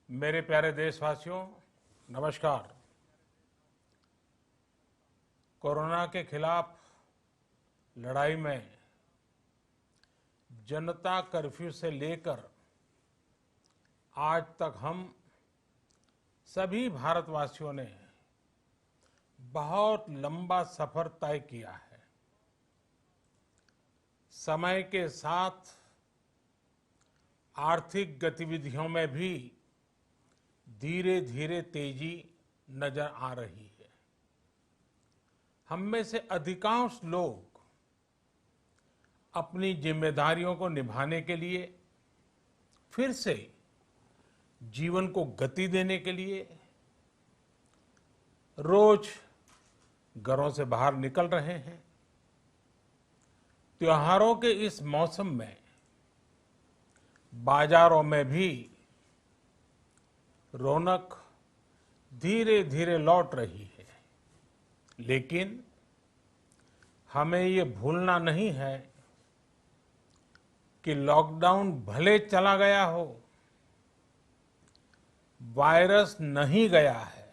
मेरे प्यारे देशवासियों, नमस्कार। कोरोना के खिलाफ लड़ाई में जनता कर्फ्यू से लेकर आज तक हम सभी भारतवासियों ने बहुत लंबा सफर तय किया है। समय के साथ आर्थिक गतिविधियों में भी धीरे धीरे तेजी नजर आ रही है। हम में से अधिकांश लोग अपनी जिम्मेदारियों को निभाने के लिए, फिर से जीवन को गति देने के लिए रोज घरों से बाहर निकल रहे हैं। त्योहारों के इस मौसम में बाजारों में भी रौनक धीरे धीरे लौट रही है, लेकिन हमें ये भूलना नहीं है कि लॉकडाउन भले चला गया हो, वायरस नहीं गया है।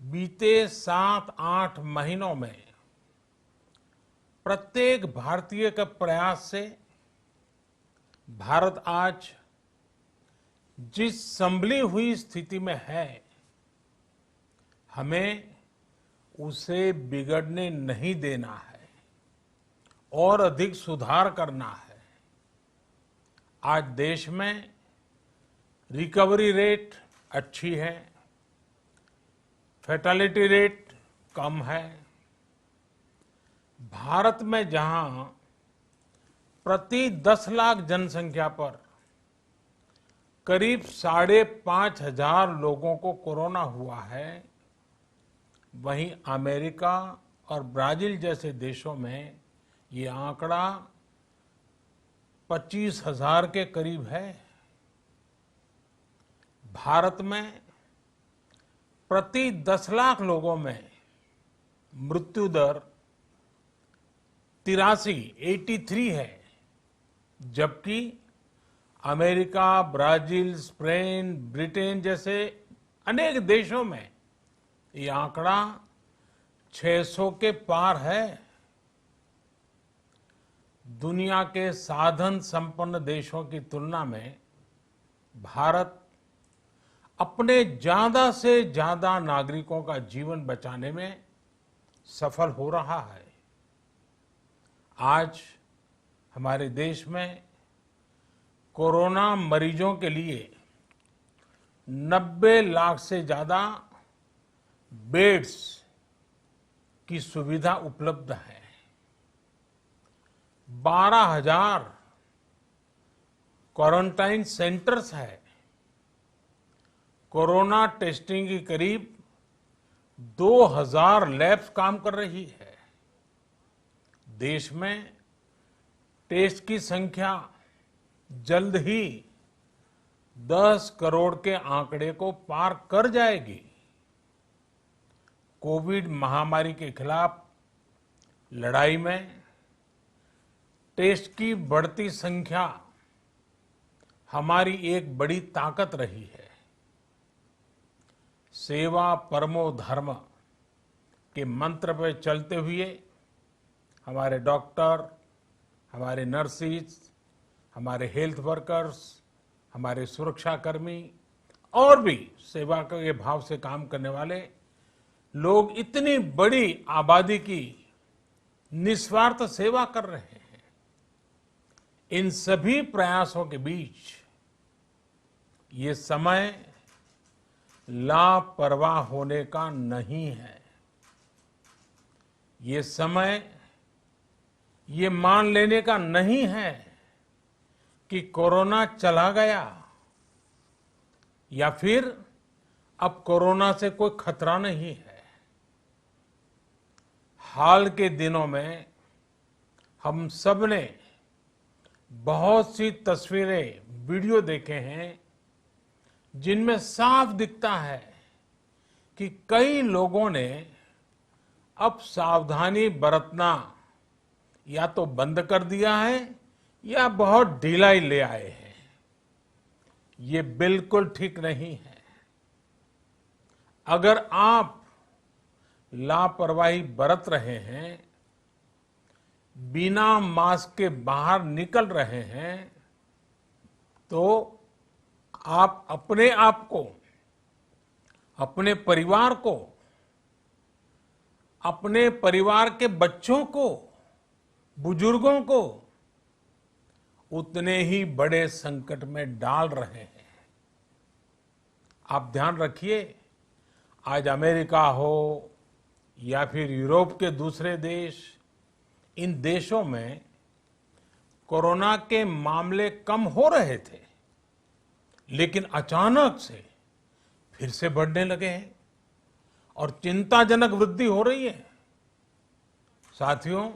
बीते 7-8 महीनों में प्रत्येक भारतीय के प्रयास से भारत आज जिस संभली हुई स्थिति में है, हमें उसे बिगड़ने नहीं देना है और अधिक सुधार करना है। आज देश में रिकवरी रेट अच्छी है, फैटेलिटी रेट कम है। भारत में जहां प्रति 10 लाख जनसंख्या पर करीब 5,500 लोगों को कोरोना हुआ है, वहीं अमेरिका और ब्राजील जैसे देशों में ये आंकड़ा 25,000 के करीब है। भारत में प्रति 10 लाख लोगों में मृत्यु दर 83 है, जबकि अमेरिका, ब्राजील, स्पेन, ब्रिटेन जैसे अनेक देशों में ये आंकड़ा 600 के पार है। दुनिया के साधन संपन्न देशों की तुलना में भारत अपने ज्यादा से ज्यादा नागरिकों का जीवन बचाने में सफल हो रहा है। आज हमारे देश में कोरोना मरीजों के लिए 90 लाख से ज्यादा बेड्स की सुविधा उपलब्ध है। 12,000 क्वारंटाइन सेंटर्स है। कोरोना टेस्टिंग की करीब 2,000 लैब्स काम कर रही है। देश में टेस्ट की संख्या जल्द ही 10 करोड़ के आंकड़े को पार कर जाएगी। कोविड महामारी के खिलाफ लड़ाई में टेस्ट की बढ़ती संख्या हमारी एक बड़ी ताकत रही है। सेवा परमो धर्म के मंत्र पर चलते हुए हमारे डॉक्टर, हमारे नर्सिस, हमारे हेल्थ वर्कर्स, हमारे सुरक्षाकर्मी और भी सेवा के भाव से काम करने वाले लोग इतनी बड़ी आबादी की निस्वार्थ सेवा कर रहे हैं। इन सभी प्रयासों के बीच ये समय लापरवाह होने का नहीं है। ये समय ये मान लेने का नहीं है कि कोरोना चला गया या फिर अब कोरोना से कोई खतरा नहीं है। हाल के दिनों में हम सब ने बहुत सी तस्वीरें, वीडियो देखे हैं, जिनमें साफ दिखता है कि कई लोगों ने अब सावधानी बरतना या तो बंद कर दिया है या बहुत ढिलाई ले आए हैं। ये बिल्कुल ठीक नहीं है। अगर आप लापरवाही बरत रहे हैं, बिना मास्क के बाहर निकल रहे हैं, तो आप अपने आप को, अपने परिवार को, अपने परिवार के बच्चों को, बुजुर्गों को उतने ही बड़े संकट में डाल रहे हैं। आप ध्यान रखिए, आज अमेरिका हो या फिर यूरोप के दूसरे देश, इन देशों में कोरोना के मामले कम हो रहे थे, लेकिन अचानक से फिर से बढ़ने लगे हैं और चिंताजनक वृद्धि हो रही है। साथियों,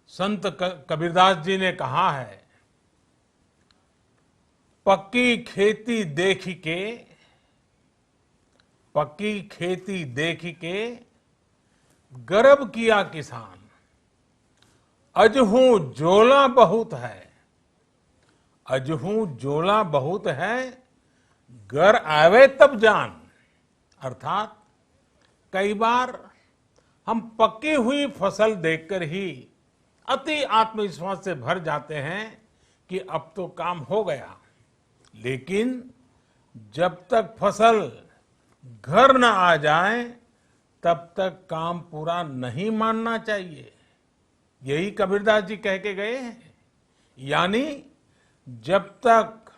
संत कबीरदास जी ने कहा है, पक्की खेती देख के गर्व किया किसान, अजहू जोला बहुत है, घर आवे तब जान। अर्थात कई बार हम पकी हुई फसल देखकर ही अति आत्मविश्वास से भर जाते हैं कि अब तो काम हो गया, लेकिन जब तक फसल घर न आ जाए तब तक काम पूरा नहीं मानना चाहिए। यही कबीरदास जी कह के गए हैं। यानी जब तक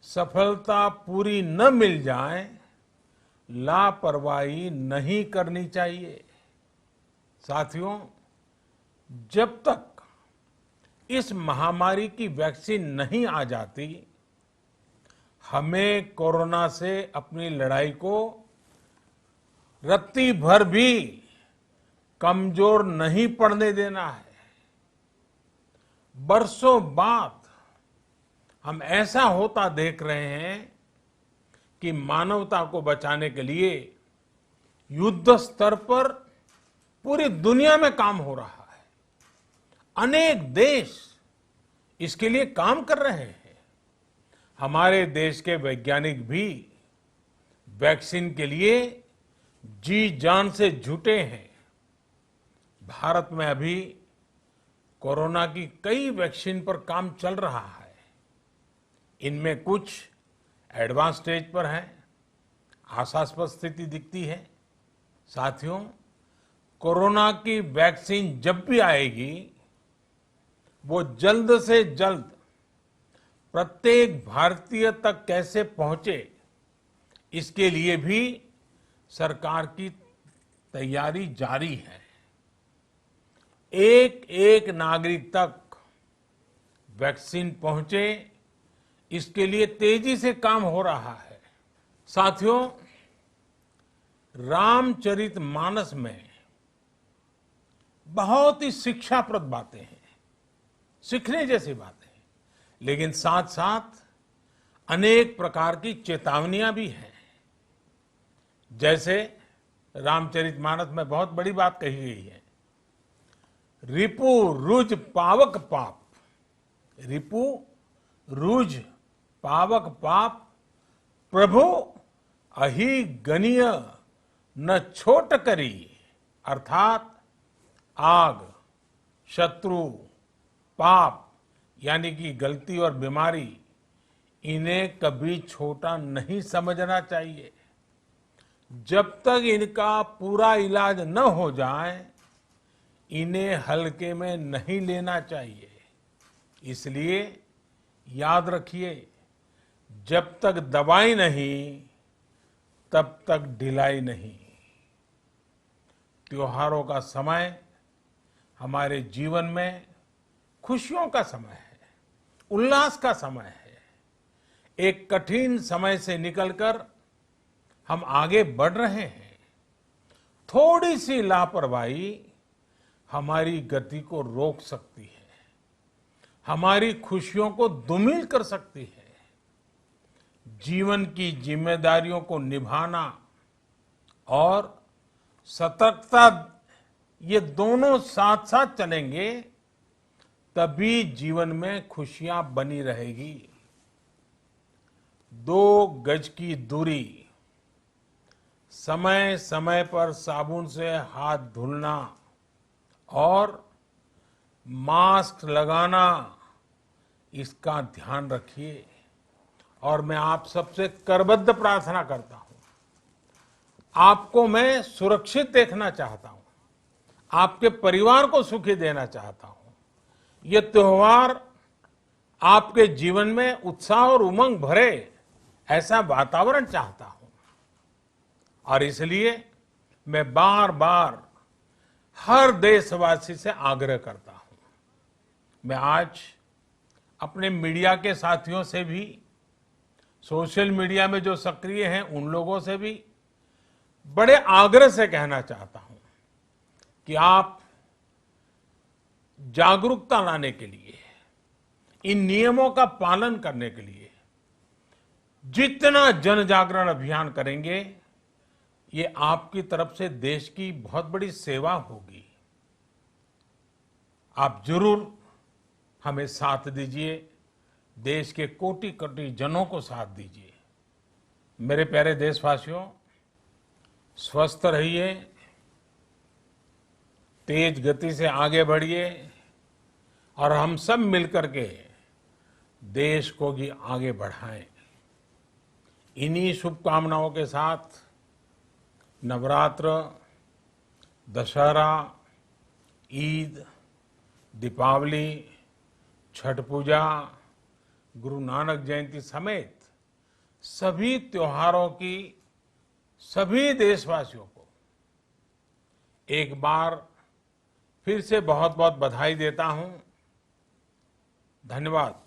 सफलता पूरी न मिल जाए, लापरवाही नहीं करनी चाहिए। साथियों, जब तक इस महामारी की वैक्सीन नहीं आ जाती, हमें कोरोना से अपनी लड़ाई को रत्ती भर भी कमजोर नहीं पड़ने देना है। बरसों बाद हम ऐसा होता देख रहे हैं कि मानवता को बचाने के लिए युद्ध स्तर पर पूरी दुनिया में काम हो रहा है। अनेक देश इसके लिए काम कर रहे हैं। हमारे देश के वैज्ञानिक भी वैक्सीन के लिए जी जान से जुटे हैं। भारत में अभी कोरोना की कई वैक्सीन पर काम चल रहा है। इनमें कुछ एडवांस स्टेज पर है, आशास्पद स्थिति दिखती है। साथियों, कोरोना की वैक्सीन जब भी आएगी, वो जल्द से जल्द प्रत्येक भारतीय तक कैसे पहुंचे, इसके लिए भी सरकार की तैयारी जारी है। एक एक नागरिक तक वैक्सीन पहुंचे, इसके लिए तेजी से काम हो रहा है। साथियों, रामचरितमानस में बहुत ही शिक्षाप्रद बातें हैं, सीखने जैसी बातें हैं, लेकिन साथ साथ अनेक प्रकार की चेतावनियां भी हैं। जैसे रामचरितमानस में बहुत बड़ी बात कही गई है, रिपु रुज पावक पाप, रिपु रुज पावक पाप, प्रभु अहि गनीय न छोट करी। अर्थात आग, शत्रु, पाप यानी कि गलती और बीमारी, इन्हें कभी छोटा नहीं समझना चाहिए। जब तक इनका पूरा इलाज न हो जाए, इन्हें हल्के में नहीं लेना चाहिए। इसलिए याद रखिए, जब तक दवाई नहीं, तब तक ढिलाई नहीं। त्योहारों का समय हमारे जीवन में खुशियों का समय है, उल्लास का समय है। एक कठिन समय से निकलकर हम आगे बढ़ रहे हैं। थोड़ी सी लापरवाही हमारी गति को रोक सकती है, हमारी खुशियों को धूमिल कर सकती है। जीवन की जिम्मेदारियों को निभाना और सतर्कता, ये दोनों साथ साथ चलेंगे, तभी जीवन में खुशियां बनी रहेगी। 2 गज की दूरी, समय समय पर साबुन से हाथ धुलना और मास्क लगाना, इसका ध्यान रखिए। और मैं आप सबसे करबद्ध प्रार्थना करता हूं, आपको मैं सुरक्षित देखना चाहता हूं, आपके परिवार को सुखी देना चाहता हूं। ये त्योहार आपके जीवन में उत्साह और उमंग भरे, ऐसा वातावरण चाहता हूं। और इसलिए मैं बार बार हर देशवासी से आग्रह करता हूं। मैं आज अपने मीडिया के साथियों से भी, सोशल मीडिया में जो सक्रिय हैं उन लोगों से भी बड़े आग्रह से कहना चाहता हूं कि आप जागरूकता लाने के लिए, इन नियमों का पालन करने के लिए जितना जन जागरण अभियान करेंगे, ये आपकी तरफ से देश की बहुत बड़ी सेवा होगी। आप जरूर हमें साथ दीजिए, देश के कोटि कोटि जनों को साथ दीजिए। मेरे प्यारे देशवासियों, स्वस्थ रहिए, तेज गति से आगे बढ़िए और हम सब मिलकर के देश को भी आगे बढ़ाएं। इन्हीं शुभकामनाओं के साथ नवरात्र, दशहरा, ईद, दीपावली, छठ पूजा, गुरु नानक जयंती समेत सभी त्योहारों की सभी देशवासियों को एक बार फिर से बहुत बहुत बधाई देता हूं। धन्यवाद।